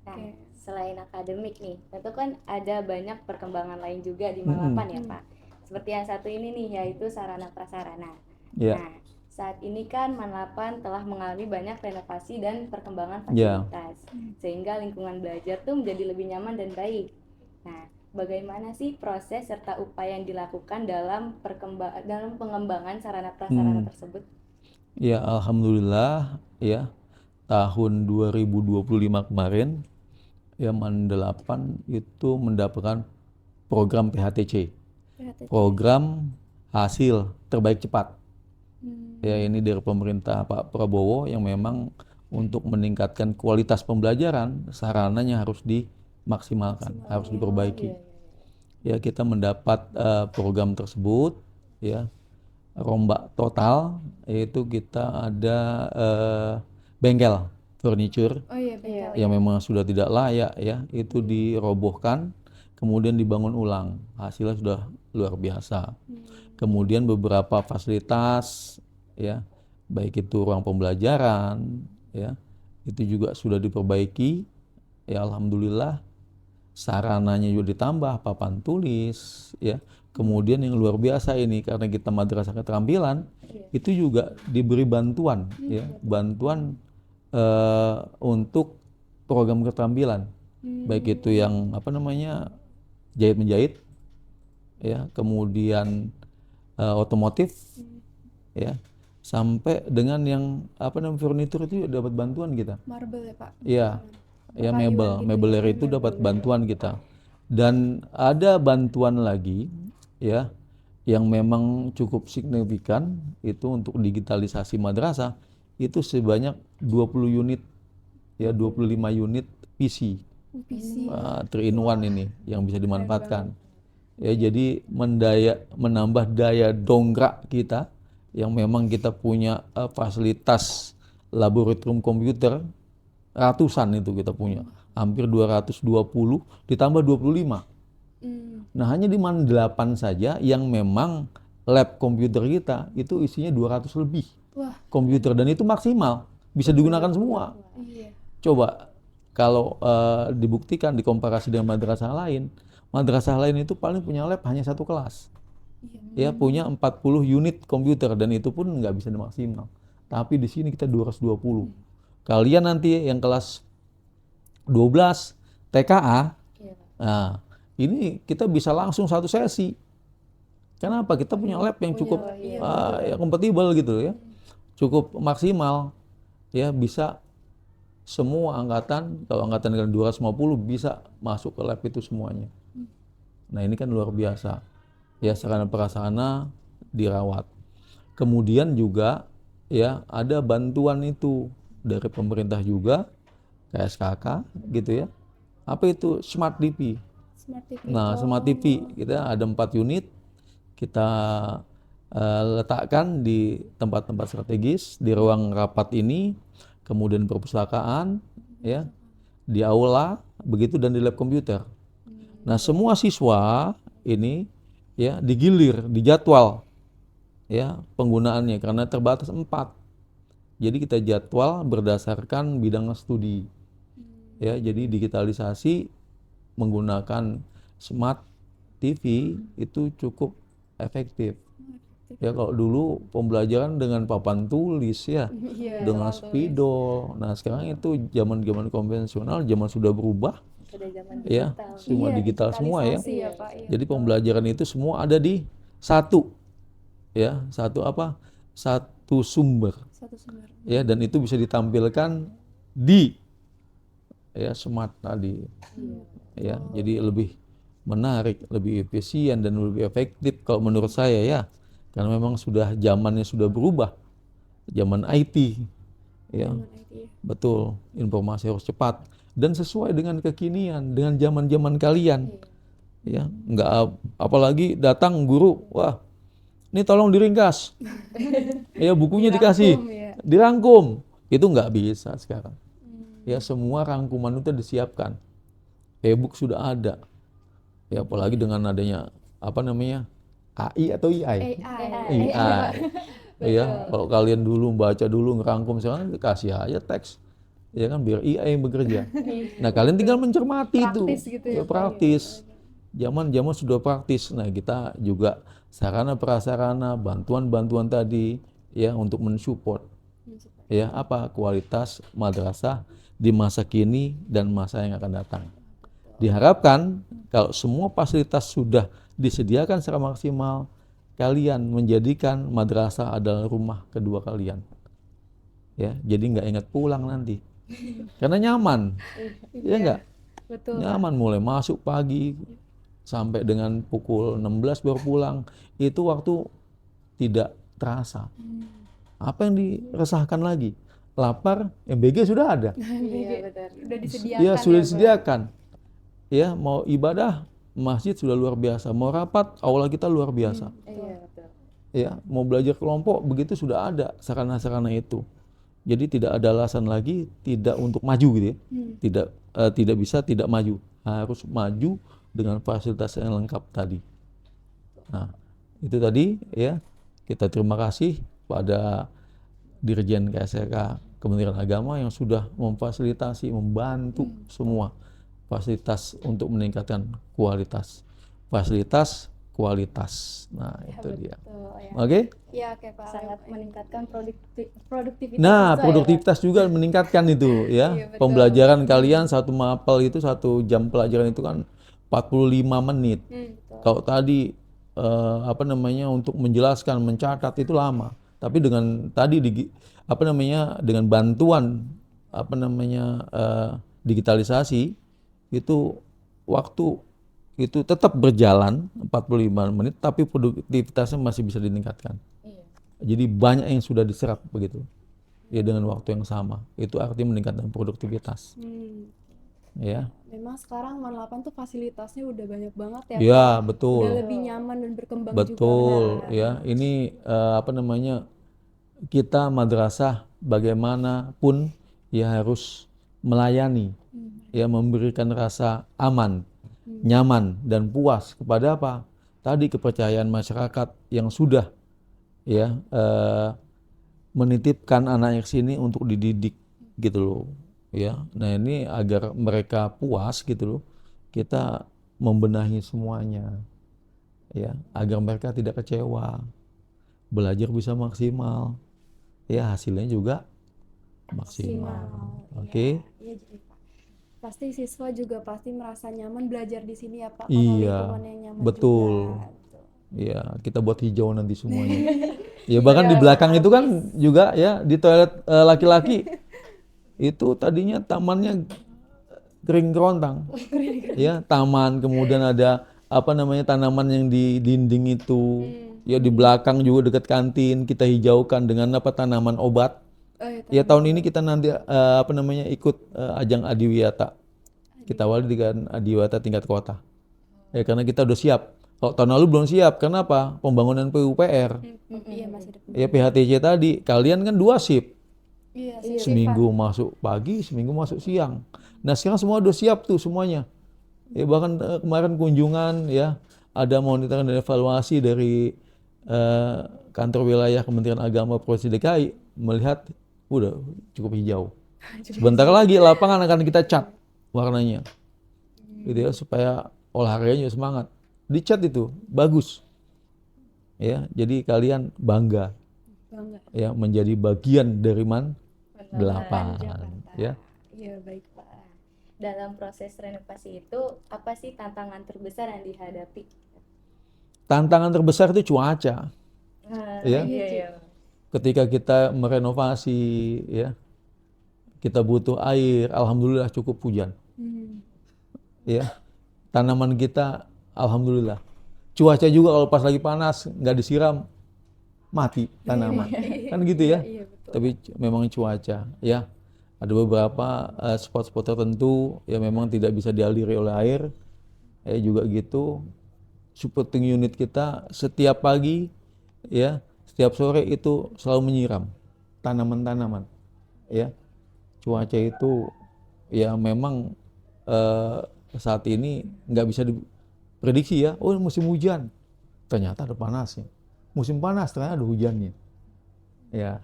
Nah, selain akademik nih, tentu kan ada banyak perkembangan lain juga di Malapan ya Pak. Seperti yang satu ini nih, yaitu sarana prasarana. Ya. Nah, saat ini kan Malapan telah mengalami banyak renovasi dan perkembangan Ya. fasilitas, sehingga lingkungan belajar tuh menjadi lebih nyaman dan baik. Nah, bagaimana sih proses serta upaya yang dilakukan dalam pengembangan sarana prasarana tersebut? Ya alhamdulillah ya tahun 2025 kemarin ya Mandelapan itu mendapatkan program PHTC, program hasil terbaik cepat. Ya ini dari pemerintah Pak Prabowo yang memang untuk meningkatkan kualitas pembelajaran sarananya harus dimaksimalkan, harus diperbaiki. Ya kita mendapat program tersebut ya rombak total yaitu kita ada bengkel furniture Oh iya, betul. yang memang sudah tidak layak ya itu dirobohkan kemudian dibangun ulang, hasilnya sudah luar biasa. Kemudian beberapa fasilitas ya baik itu ruang pembelajaran ya itu juga sudah diperbaiki ya alhamdulillah. Sarananya juga ditambah, papan tulis ya. Kemudian yang luar biasa ini karena kita madrasah keterampilan itu juga diberi bantuan ya, bantuan untuk program keterampilan. Baik itu yang apa namanya jahit menjahit ya, kemudian otomotif ya. Sampai dengan yang apa namanya furnitur itu juga dapat bantuan kita. Marble ya Pak. Iya. Ya mebel itu dapat bantuan kita. Dan ada bantuan lagi ya yang memang cukup signifikan itu untuk digitalisasi madrasah itu sebanyak 20 unit ya 25 unit PC PC. 3-in-1 ini yang bisa dimanfaatkan. Ya jadi menambah daya dongkrak kita yang memang kita punya fasilitas laboratorium komputer ratusan itu kita punya. Hampir 220 ditambah 25. Nah, hanya di Man 8 saja yang memang lab komputer kita itu isinya 200 lebih Wah. komputer dan itu maksimal, bisa digunakan semua. Iya. Coba kalau dibuktikan dikomparasi dengan madrasah lain itu paling punya lab hanya satu kelas. Ya, punya 40 unit komputer dan itu pun nggak bisa maksimal. Tapi di sini kita 220. Kalian nanti yang kelas 12 TKA, nah ini kita bisa langsung satu sesi. Kenapa? Kita punya lab yang cukup ya kompatibel gitu ya, cukup maksimal, ya bisa semua angkatan, kalau angkatan dengan 250 bisa masuk ke lab itu semuanya. Nah ini kan luar biasa, ya sarana prasarana dirawat. Kemudian juga ya ada bantuan itu dari pemerintah juga, KSKK gitu ya. Apa itu Smart TV? Smart TV. Nah, Smart TV kita ada 4 unit, kita letakkan di tempat-tempat strategis, di ruang rapat ini, kemudian perpustakaan, ya, di aula, begitu dan di lab komputer. Nah, semua siswa ini ya digilir, dijadwal, ya penggunaannya karena terbatas 4. Jadi kita jadwal berdasarkan bidang studi, ya. Jadi digitalisasi menggunakan Smart TV itu cukup efektif. Ya kalau dulu pembelajaran dengan papan tulis ya, dengan spidol. Nah sekarang itu zaman konvensional, zaman sudah berubah. Sudah zaman Ya, digital. semua digital semua ya. Iya, Pak. Iya. Jadi pembelajaran itu semua ada di satu, ya satu sumber. Satu sumber. Ya dan itu bisa ditampilkan di ya smart tadi. Ya, jadi lebih menarik, lebih efisien dan lebih efektif kalau menurut saya ya. Karena memang zamannya sudah berubah. Zaman IT. Ya. Betul, informasi harus cepat dan sesuai dengan kekinian, dengan zaman-zaman kalian. Ya, enggak apalagi datang guru, wah, ini tolong diringkas. Ya, bukunya dikasih, dirangkum. Itu enggak bisa sekarang. Ya, semua rangkuman itu disiapkan. E-book sudah ada. Ya, apalagi dengan adanya AI atau AI? AI. Ya, kalau kalian dulu baca dulu ngerangkum, sekarang dikasih aja teks. Ya kan biar AI yang bekerja. Nah, kalian tinggal mencermati Praktis itu. gitu Ya, ya, Pak. praktis. Zaman sudah praktis. Nah, kita juga sarana prasarana, bantuan-bantuan tadi ya untuk mensupport ya kualitas madrasah di masa kini dan masa yang akan datang. Diharapkan kalau semua fasilitas sudah disediakan secara maksimal, kalian menjadikan madrasah adalah rumah kedua kalian. Ya, jadi nggak ingat pulang nanti. Karena nyaman. Ya enggak? Betul. Nyaman mulai masuk pagi sampai dengan pukul 16 baru pulang. Itu waktu tidak terasa. Apa yang diresahkan lagi? Lapar, MBG sudah ada. Iya, betul. Sudah disediakan. Ya, sudah disediakan. Ya, mau ibadah, masjid sudah luar biasa. Mau rapat, aula kita luar biasa. Iya, betul. Ya, mau belajar kelompok, begitu sudah ada sarana-sarana itu. Jadi tidak ada alasan lagi tidak untuk maju gitu ya. Tidak bisa tidak maju. Harus maju dengan fasilitas yang lengkap tadi. Nah, itu tadi ya. Kita terima kasih pada Dirjen KSK Kementerian Agama yang sudah memfasilitasi, membantu semua fasilitas untuk meningkatkan kualitas. Fasilitas, kualitas. Nah, itu dia. Oke? Iya, oke Pak. Sangat meningkatkan produktivitas. Nah, siswa produktivitas juga meningkatkan itu ya. Iya, betul. Pembelajaran kalian satu mapel itu 1 jam pelajaran itu kan 45 menit. Kalau tadi untuk menjelaskan, mencatat itu lama. Tapi dengan tadi dengan bantuan digitalisasi itu waktu itu tetap berjalan 45 menit, tapi produktivitasnya masih bisa ditingkatkan. Iya. Jadi banyak yang sudah diserap begitu. Ya dengan waktu yang sama. Itu artinya meningkatkan produktivitas. Ya. Memang sekarang Man 8 tuh fasilitasnya udah banyak banget ya, Ya, Pak. betul. Udah lebih nyaman dan berkembang Betul, juga. ya. Ini apa namanya? Kita madrasah bagaimanapun ya harus melayani, ya memberikan rasa aman, nyaman dan puas kepada apa? Tadi kepercayaan masyarakat yang sudah ya menitipkan anaknya ke sini untuk dididik gitu loh, ya. Nah, ini agar mereka puas gitu loh. Kita membenahi semuanya, ya, agar mereka tidak kecewa, belajar bisa maksimal, ya hasilnya juga maksimal. Oke. Iya, jadi Pak. Pasti siswa juga pasti merasa nyaman belajar di sini ya, Pak. Karena Iya, lingkungan yang nyaman betul. juga. Ya, kita buat hijau nanti semuanya. Ya bahkan di belakang itu kan juga ya di toilet laki-laki itu tadinya tamannya kering kerontang. Ya, taman, kemudian ada apa namanya tanaman yang di dinding itu. Ya di belakang juga dekat kantin kita hijaukan dengan apa tanaman obat. Oh, itu. Ya tahun ini kita nanti apa namanya ikut ajang Adiwiyata. Kita awali dengan Adiwiyata tingkat kota. Ya karena kita udah siap. Kalau tahun lalu belum siap, kenapa? Pembangunan PUPR. Iya, masih ada. Ya PHTC tadi, kalian kan 2 shift. Iya, Seminggu masuk pagi, seminggu masuk siang. Nah sekarang semua udah siap tuh semuanya. Ya bahkan kemarin kunjungan ya ada monitoring dan evaluasi dari kantor wilayah Kementerian Agama Provinsi DKI melihat udah cukup hijau. Sebentar lagi lapangan akan kita cat warnanya, gitu ya supaya olahraganya semangat. Dicat itu bagus, ya. Jadi kalian bangga, ya menjadi bagian dari Man 8, ya. Iya, baik, Pak. Dalam proses renovasi itu apa sih tantangan terbesar yang dihadapi? Tantangan terbesar itu cuaca, ya. Iya. Ketika kita merenovasi, ya, kita butuh air. Alhamdulillah cukup hujan, ya. Tanaman kita, alhamdulillah. Cuaca juga kalau pas lagi panas nggak disiram, mati tanaman, kan gitu ya. Iya, betul. Tapi memang cuaca, ya. Ada beberapa spot-spot tertentu yang memang tidak bisa dialiri oleh air, ya juga gitu. Supporting unit kita setiap pagi, ya, setiap sore itu selalu menyiram tanaman-tanaman, ya. Cuaca itu, ya memang saat ini nggak bisa diprediksi ya. Oh musim hujan, ternyata ada panasnya. Musim panas ternyata ada hujannya, ya.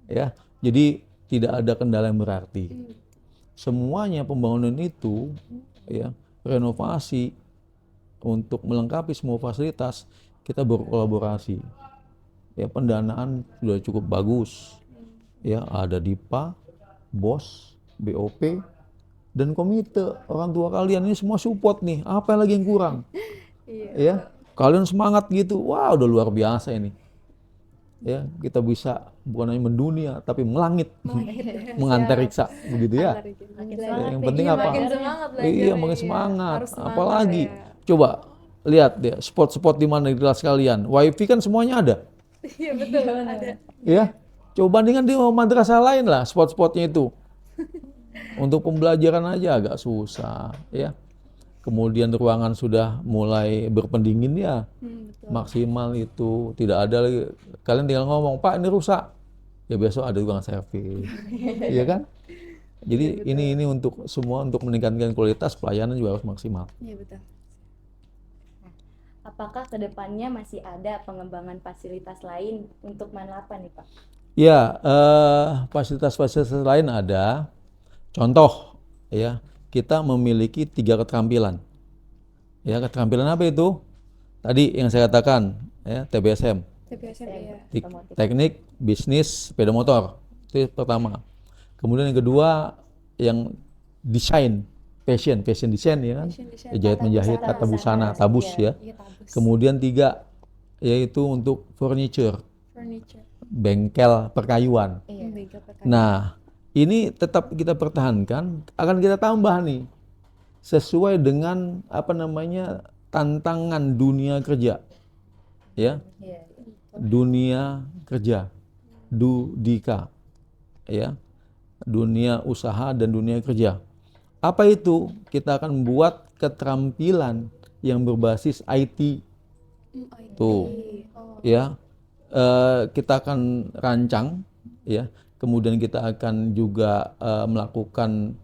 Ya, jadi tidak ada kendala yang berarti. Semuanya pembangunan itu, ya, renovasi untuk melengkapi semua fasilitas kita berkolaborasi. Ya, pendanaan sudah cukup bagus. Ya, ada DIPA, BOS, BOP, dan komite. Orang tua kalian ini semua support nih. Apa lagi yang kurang? Ya, kalian semangat gitu. Wah, udah luar biasa ini. Ya, kita bisa bukan hanya mendunia tapi melangit, mengantariksa begitu ya. Yang penting apa? Makin semangat belajar. Iya, makin semangat. Harus semangat Apalagi ya. coba lihat deh spot-spot di mana di kelas kalian. WiFi kan semuanya ada. Iya, betul, ada. Ya. Coba bandingkan di madrasah lain lah spot-spotnya itu. Untuk pembelajaran aja agak susah, ya. Kemudian ruangan sudah mulai berpendingin ya. Maksimal itu tidak ada lagi. Kalian tinggal ngomong, "Pak, ini rusak." Ya besok ada tukang servis. Iya kan? Jadi ini untuk semua untuk meningkatkan kualitas pelayanan juga harus maksimal. Iya, betul. Apakah kedepannya masih ada pengembangan fasilitas lain untuk Man 8 nih Pak? Ya, fasilitas-fasilitas lain ada. Contoh, ya, kita memiliki 3 keterampilan. Ya, keterampilan apa itu? Tadi yang saya katakan, ya, TBSM, TPSM ya. teknik bisnis sepeda motor. Itu pertama. Kemudian yang kedua yang desain, fashion design ya kan. Desain. Jahit menjahit, tata busana, tabus ya. Iya, tabus. Kemudian 3 yaitu untuk furniture, bengkel perkayuan. Bengkel perkayuan. Nah, ini tetap kita pertahankan, akan kita tambah nih. sesuai dengan apa namanya tantangan dunia kerja, ya, Iya. dunia kerja, dudika, ya, dunia usaha dan dunia kerja. Apa itu? Kita akan membuat keterampilan yang berbasis IT. IT. Tuh, Oh, ya. Kita akan rancang, ya. Kemudian kita akan juga melakukan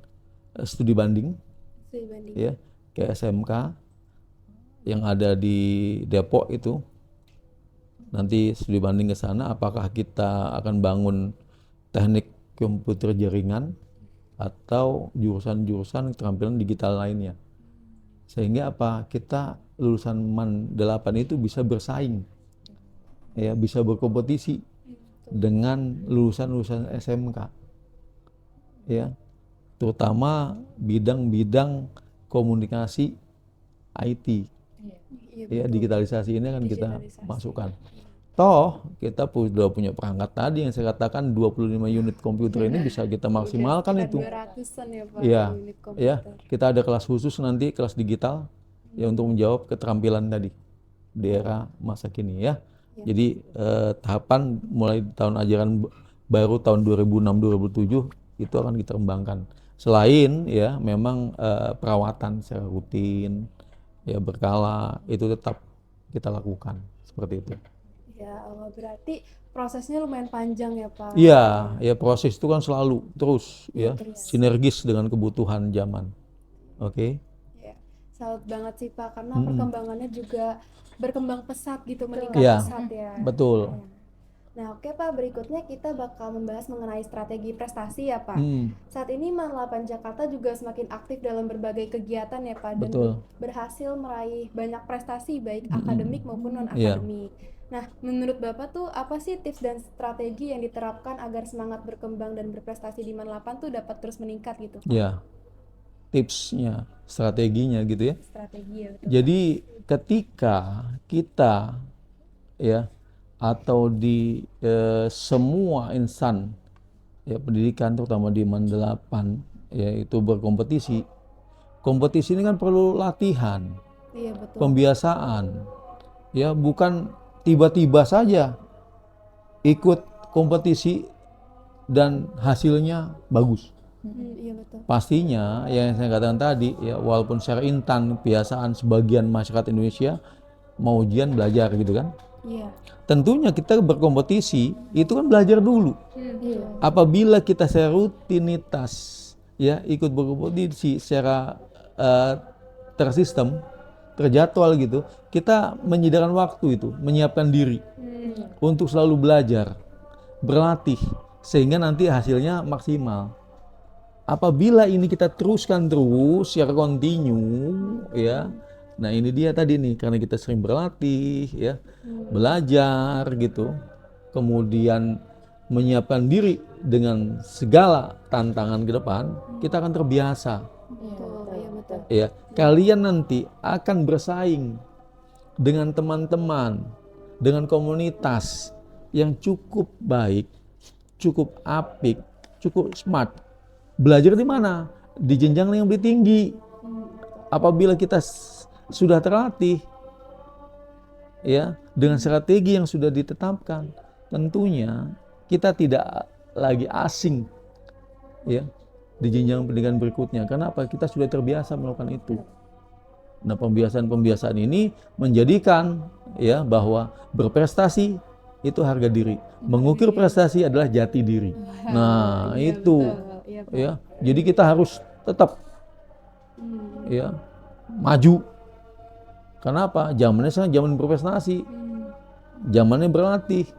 studi banding, studi banding. ya, ke SMK yang ada di Depok itu. Nanti studi banding ke sana, apakah kita akan bangun teknik komputer jaringan atau jurusan-jurusan keterampilan digital lainnya. Sehingga apa? Kita lulusan MAN 8 itu bisa bersaing, ya, bisa berkompetisi dengan lulusan-lulusan SMK, ya, terutama bidang-bidang komunikasi IT, Iya, ya, betul. digitalisasi ini akan kita Digitalisasi. masukkan. Toh kita sudah punya perangkat tadi yang saya katakan 25 unit komputer ini bisa kita maksimalkan Udah itu. 200-an ya Pak Iya, unit ya, komputer. kita ada kelas khusus nanti, kelas digital, ya, untuk menjawab keterampilan tadi di era masa kini, ya. Jadi tahapan mulai tahun ajaran baru tahun 2006-2007 itu akan kita kembangkan. Selain, ya, memang perawatan secara rutin, ya, berkala itu tetap kita lakukan seperti itu. Ya Allah, berarti prosesnya lumayan panjang ya Pak. Iya, ya, proses itu kan selalu terus, ya, terus. sinergis dengan kebutuhan zaman. Oke. Ya, salut banget sih Pak, karena perkembangannya juga berkembang pesat gitu, meningkat Iya, pesat ya. betul. Nah, oke Pak, berikutnya kita bakal membahas mengenai strategi prestasi ya Pak. Saat ini MAN 8 Jakarta juga semakin aktif dalam berbagai kegiatan ya Pak, dan Betul. berhasil meraih banyak prestasi baik akademik maupun non Iya. akademik. Nah, menurut Bapak tuh apa sih tips dan strategi yang diterapkan agar semangat berkembang dan berprestasi di MAN 8 tuh dapat terus meningkat gitu Pak? Ya, tipsnya, strateginya gitu, ya. Strategi ya betul. Jadi ketika kita, ya, atau di semua insan, ya, pendidikan terutama di MAN 8, ya, itu berkompetisi. Kompetisi ini kan perlu latihan, Iya betul. pembiasaan, ya, bukan tiba-tiba saja ikut kompetisi dan hasilnya bagus. Iya betul. Pastinya yang saya katakan tadi, ya, walaupun secara instan kebiasaan sebagian masyarakat Indonesia mau ujian belajar gitu kan. Iya. Tentunya kita berkompetisi itu kan belajar dulu. Iya. Apabila kita secara rutinitas, ya, ikut berkompetisi secara tersistem, terjadwal gitu, kita menyediakan waktu itu, menyiapkan diri untuk selalu belajar, berlatih, sehingga nanti hasilnya maksimal. Apabila ini kita teruskan terus secara kontinu, ya, nah ini dia tadi nih, karena kita sering berlatih, ya, belajar gitu, kemudian menyiapkan diri dengan segala tantangan ke depan, kita akan terbiasa. Betul. Iya betul. Ya, kalian nanti akan bersaing dengan teman-teman, dengan komunitas yang cukup baik, cukup apik, cukup smart. Belajar di mana? Di jenjang yang lebih tinggi. Apabila kita sudah terlatih, ya, dengan strategi yang sudah ditetapkan, tentunya kita tidak lagi asing, ya, di jenjang pendidikan berikutnya. Kenapa? Kita sudah terbiasa melakukan itu. Nah, pembiasaan-pembiasaan ini menjadikan, ya, bahwa berprestasi itu harga diri, mengukir prestasi adalah jati diri. Nah, Iya, itu, betul. Iya, Pak. ya, jadi kita harus tetap, ya, maju. Kenapa? Zamannya sekarang zaman berprestasi, zamannya berlatih,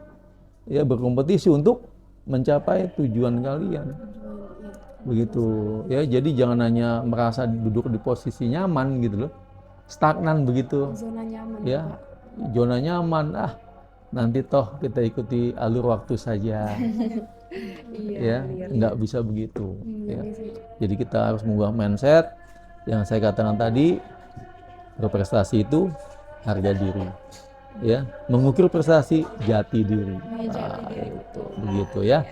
ya, berkompetisi untuk mencapai tujuan kalian. Begitu, ya. Jadi jangan hanya merasa duduk di posisi nyaman gitu loh, stagnan begitu, Zona nyaman ya, Pak. zona nyaman, nanti toh kita ikuti alur waktu saja. Ya, nggak bisa begitu, ya. Jadi kita harus mengubah mindset yang saya katakan tadi, berprestasi itu harga diri, ya, mengukir prestasi jati diri. Nah, itu begitu, ya.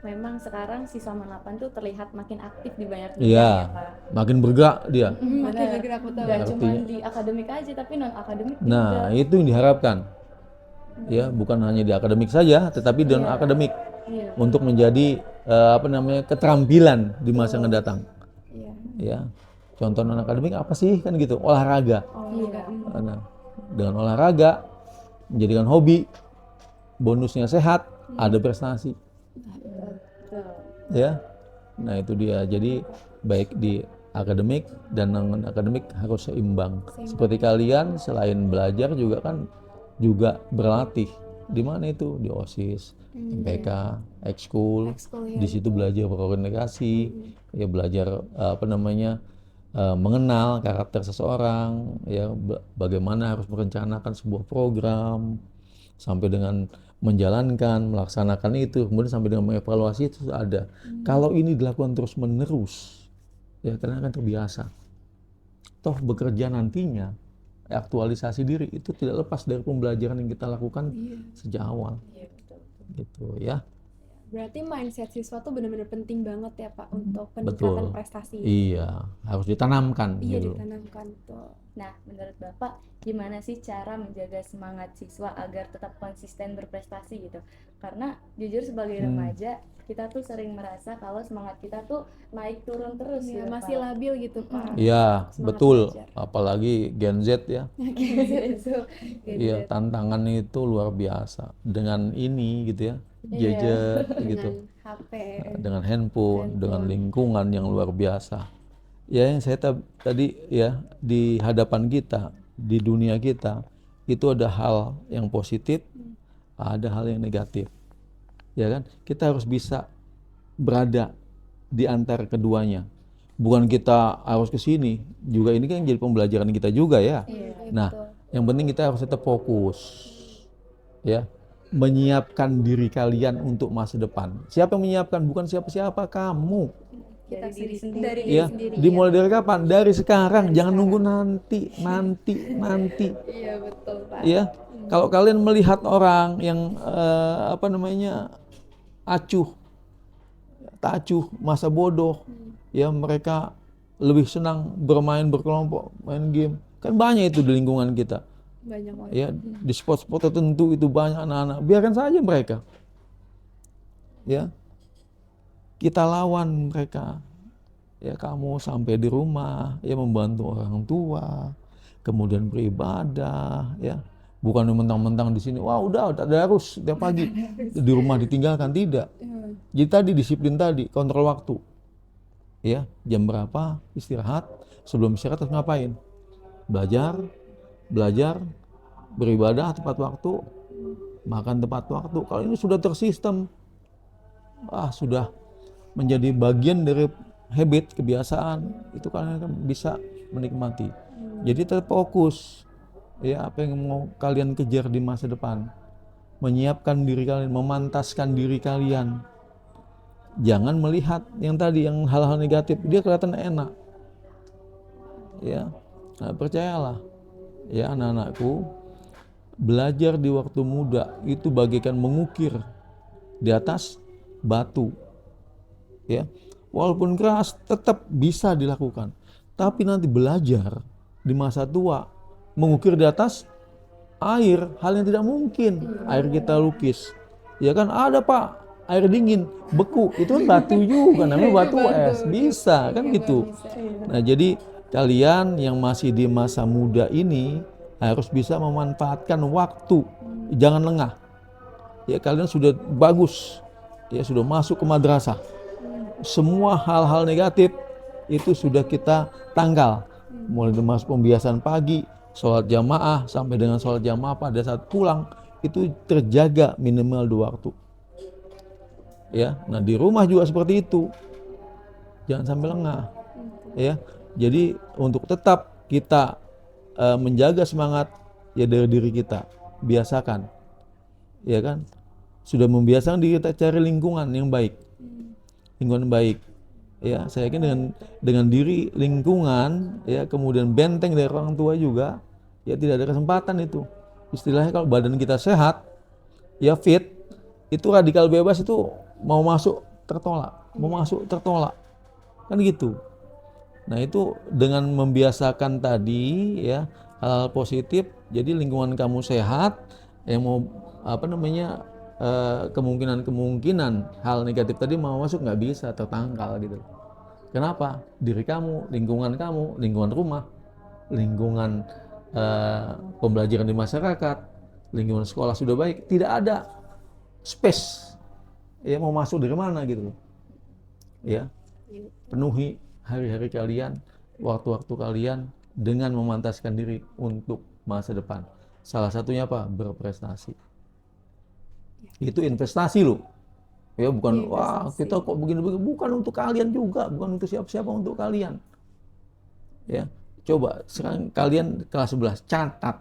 memang sekarang siswa Manapan tuh terlihat makin aktif di banyak bidang Iya, ya Pak. makin bergerak dia. Makin Benar. bergerak betul. Gak cuma Artinya- di akademik aja tapi non akademik juga. Nah, itu yang diharapkan. Ya, bukan hanya di akademik saja, tetapi di non akademik Iya. untuk menjadi keterampilan di masa yang datang. Iya. Ya, contoh non akademik apa sih kan gitu, olahraga. Iya. Nah, dengan olahraga menjadikan hobi, bonusnya sehat, ada prestasi. Betul. Ya, nah itu dia. Jadi baik di akademik dan non akademik harus seimbang. Seperti kalian selain belajar juga kan juga berlatih. Di mana itu? Di OSIS, MPK, ekskul. Ekskul, Di situ belajar berorganisasi, ya belajar mengenal karakter seseorang, ya bagaimana harus merencanakan sebuah program sampai dengan menjalankan, melaksanakan itu, kemudian sampai dengan mengevaluasi itu ada. Kalau ini dilakukan terus-menerus, ya karena akan terbiasa. Toh bekerja nantinya, aktualisasi diri itu tidak lepas dari pembelajaran yang kita lakukan sejak awal. Iya, betul. Gitu ya. Berarti mindset siswa tuh benar-benar penting banget ya Pak untuk peningkatan Betul. prestasi. Iya, harus ditanamkan Iya, gitu. ditanamkan tuh. Nah, menurut Bapak, gimana sih cara menjaga semangat siswa agar tetap konsisten berprestasi gitu? Karena jujur sebagai remaja, kita tuh sering merasa kalau semangat kita tuh naik turun terus Iya, gitu, masih Pak. labil gitu Pak. Iya, Semangat betul. belajar. Apalagi Gen Z ya. Itu Iya, tantangan itu luar biasa. Dengan ini gitu ya, Iya. gadget gitu, Dengan HP. dengan handphone, dengan lingkungan yang luar biasa. Ya, yang saya tadi ya di hadapan kita, di dunia kita, itu ada hal yang positif, ada hal yang negatif. Ya kan? Kita harus bisa berada di antara keduanya. Bukan kita harus ke sini, juga ini kan jadi pembelajaran kita juga ya. Nah, yang penting kita harus tetap fokus. Ya. Menyiapkan diri kalian untuk masa depan. Siapa yang menyiapkan? Bukan siapa-siapa, kamu. Kita Dari diri sendiri. sendiri. Dari diri Ya, sendiri. dimulai dari kapan? Dari sekarang, jangan nunggu nanti. Iya, betul Pak. Ya, kalau kalian melihat orang yang acuh, tak acuh, masa bodoh, ya mereka lebih senang bermain berkelompok, main game. Kan banyak itu di lingkungan kita. Banyak banget. Ya, di spot-spot tertentu itu banyak anak-anak. Biarkan saja mereka. Ya. Kita lawan mereka. Ya, kamu sampai di rumah, ya membantu orang tua, kemudian beribadah, ya. Bukan mentang-mentang di sini, wah udah harus tiap pagi di rumah ditinggalkan, tidak. Jadi tadi disiplin tadi, kontrol waktu. Ya, jam berapa istirahat, sebelum istirahat harus ngapain? Belajar, beribadah tepat waktu, makan tepat waktu. Kalau ini sudah tersistem, sudah menjadi bagian dari habit, kebiasaan, itu kalian akan bisa menikmati. Jadi tetap fokus, ya apa yang mau kalian kejar di masa depan. Menyiapkan diri kalian, memantaskan diri kalian. Jangan melihat yang tadi, yang hal-hal negatif, dia kelihatan enak. Ya, nah, percayalah, ya anak-anakku, belajar di waktu muda itu bagaikan mengukir di atas batu. Ya, walaupun keras tetap bisa dilakukan. Tapi nanti belajar di masa tua mengukir di atas air, hal yang tidak mungkin. Air kita lukis. Ya kan ada Pak, air dingin, beku, itu kan batu juga, namanya batu es. Bisa kan gitu. Nah, jadi kalian yang masih di masa muda ini harus bisa memanfaatkan waktu. Jangan lengah. Ya, kalian sudah bagus. Ya, sudah masuk ke madrasah. Semua hal-hal negatif itu sudah kita tanggal. Mulai dari masuk pembiasaan pagi, sholat jamaah, sampai dengan sholat jamaah pada saat pulang, itu terjaga minimal 2 waktu. Ya, nah di rumah juga seperti itu. Jangan sampai lengah. Ya, jadi untuk tetap kita menjaga semangat ya dari diri kita, biasakan. Ya kan? Sudah membiasakan diri kita cari lingkungan yang baik. Lingkungan baik. Ya, saya yakin dengan diri lingkungan, ya kemudian benteng dari orang tua juga, ya tidak ada kesempatan itu. Istilahnya kalau badan kita sehat, ya fit, itu radikal bebas itu mau masuk tertolak, mau masuk tertolak, kan gitu. Nah itu dengan membiasakan tadi ya hal-hal positif, jadi lingkungan kamu sehat, yang mau apa namanya kemungkinan hal negatif tadi mau masuk nggak bisa tertangkal gitu. Kenapa? Diri kamu, lingkungan rumah, lingkungan pembelajaran di masyarakat, lingkungan sekolah sudah baik, tidak ada space ya mau masuk dari mana gitu. Ya, penuhi hari-hari kalian, waktu-waktu kalian dengan memantaskan diri untuk masa depan. Salah satunya apa? Berprestasi. Itu investasi loh. Ya bukan wah kita kok begini-begini, bukan untuk kalian juga, bukan untuk siapa-siapa, untuk kalian. Ya, coba sekarang kalian kelas 11 catat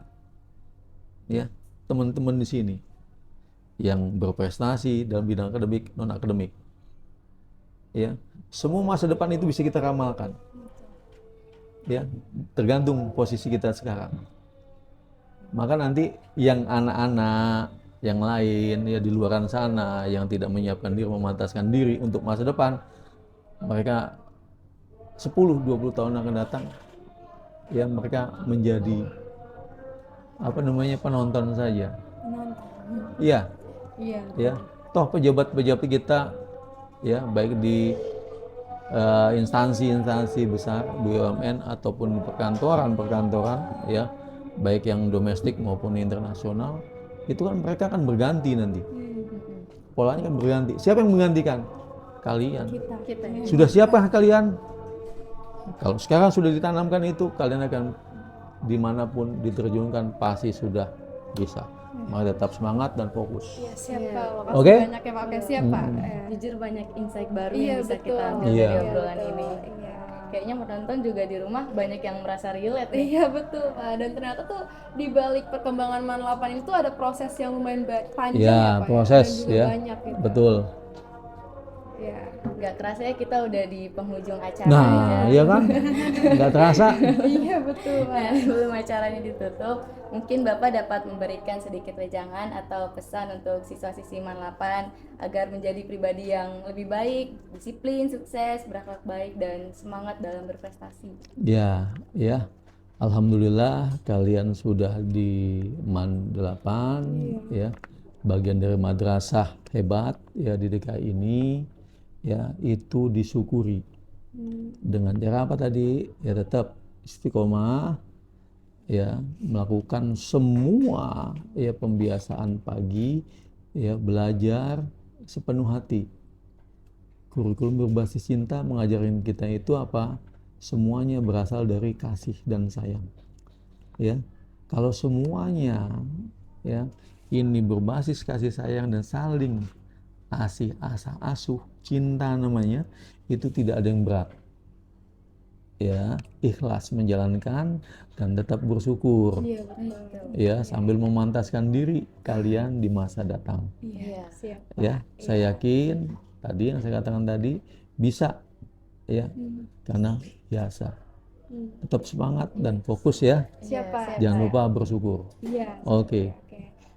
ya teman-teman di sini yang berprestasi dalam bidang akademik, non akademik. Ya, semua masa depan itu bisa kita ramalkan. Ya, tergantung posisi kita sekarang. Maka nanti yang anak-anak yang lain ya di luaran sana yang tidak menyiapkan diri, memantaskan diri untuk masa depan, mereka 10-20 tahun akan datang ya mereka menjadi apa namanya penonton saja. Iya. Iya. Ya, toh pejabat-pejabat kita ya baik di instansi-instansi besar BUMN ataupun di perkantoran ya baik yang domestik maupun internasional itu kan mereka akan berganti nanti, polanya kan berganti. Siapa yang menggantikan? Kalian. Kita. Sudah siapkah kalian? Kalau sekarang sudah ditanamkan itu, kalian akan dimanapun diterjunkan pasti sudah bisa. Maka tetap semangat dan fokus. Iya, siap Pak. Makasih Oke? banyak ya Pak. Oke, siap Pak. Jujur banyak insight baru Iya, yang bisa betul. kita ambil Iya. dari obrolan Betul. ini. Iya. Kayaknya penonton juga di rumah banyak yang merasa relate nih. Iya betul Pak, dan ternyata tuh di balik perkembangan Man 8 ini tuh ada proses yang lumayan panjang Ya, ya Pak, proses dan juga ya. banyak gitu. Betul. Ya. Nggak kerasa ya kita udah di penghujung acara Nah, ya. iya kan? Nggak terasa. Iya betul Pak. Nah, sebelum acaranya ditutup, mungkin Bapak dapat memberikan sedikit wejangan atau pesan untuk siswa-siswi Man 8 agar menjadi pribadi yang lebih baik, disiplin, sukses, berakhlak baik, dan semangat dalam berprestasi. Ya, ya. Alhamdulillah kalian sudah di MAN 8 ya. Bagian dari madrasah hebat ya di DKI ini ya, itu disyukuri. Dengan cara apa tadi? Ya tetap istiqomah ya, melakukan semua ya pembiasaan pagi ya, belajar sepenuh hati. Kurikulum berbasis cinta mengajarin kita itu apa? Semuanya berasal dari kasih dan sayang. Ya. Kalau semuanya ya ini berbasis kasih sayang dan saling asih asah asuh, cinta namanya, itu tidak ada yang berat. Ya, ikhlas menjalankan dan tetap bersyukur. Iya betul. Ya, sambil memantaskan diri kalian di masa datang. Iya, siap. Ya, saya yakin tadi yang saya katakan tadi bisa ya, karena biasa. Tetap semangat dan fokus ya. Siap Pak. Jangan lupa bersyukur. Iya. Oke.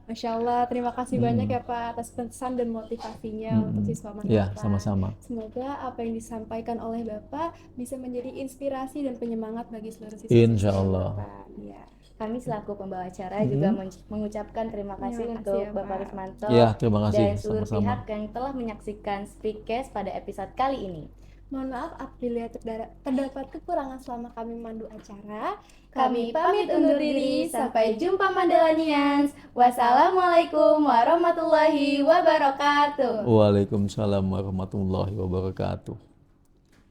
Masya Allah, terima kasih banyak ya Pak atas pesan dan motivasinya untuk siswa Man 8. Ya, sama-sama. Semoga apa yang disampaikan oleh Bapak bisa menjadi inspirasi dan penyemangat bagi seluruh siswa. Insya Allah. Ya. Kami selaku pembawa acara juga mengucapkan terima kasih Terima untuk kasih ya, Bapak Pak. Rismanto Ya, terima kasih. dan seluruh Sama-sama. pihak yang telah menyaksikan Speakcast pada episode kali ini. Mohon maaf apabila terdapat kekurangan selama kami memandu acara. Kami pamit undur diri. Sampai jumpa Mandalanians. Wassalamualaikum warahmatullahi wabarakatuh. Waalaikumsalam warahmatullahi wabarakatuh.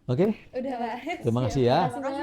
Oke, Udah Pak. terima kasih ya. Terima kasih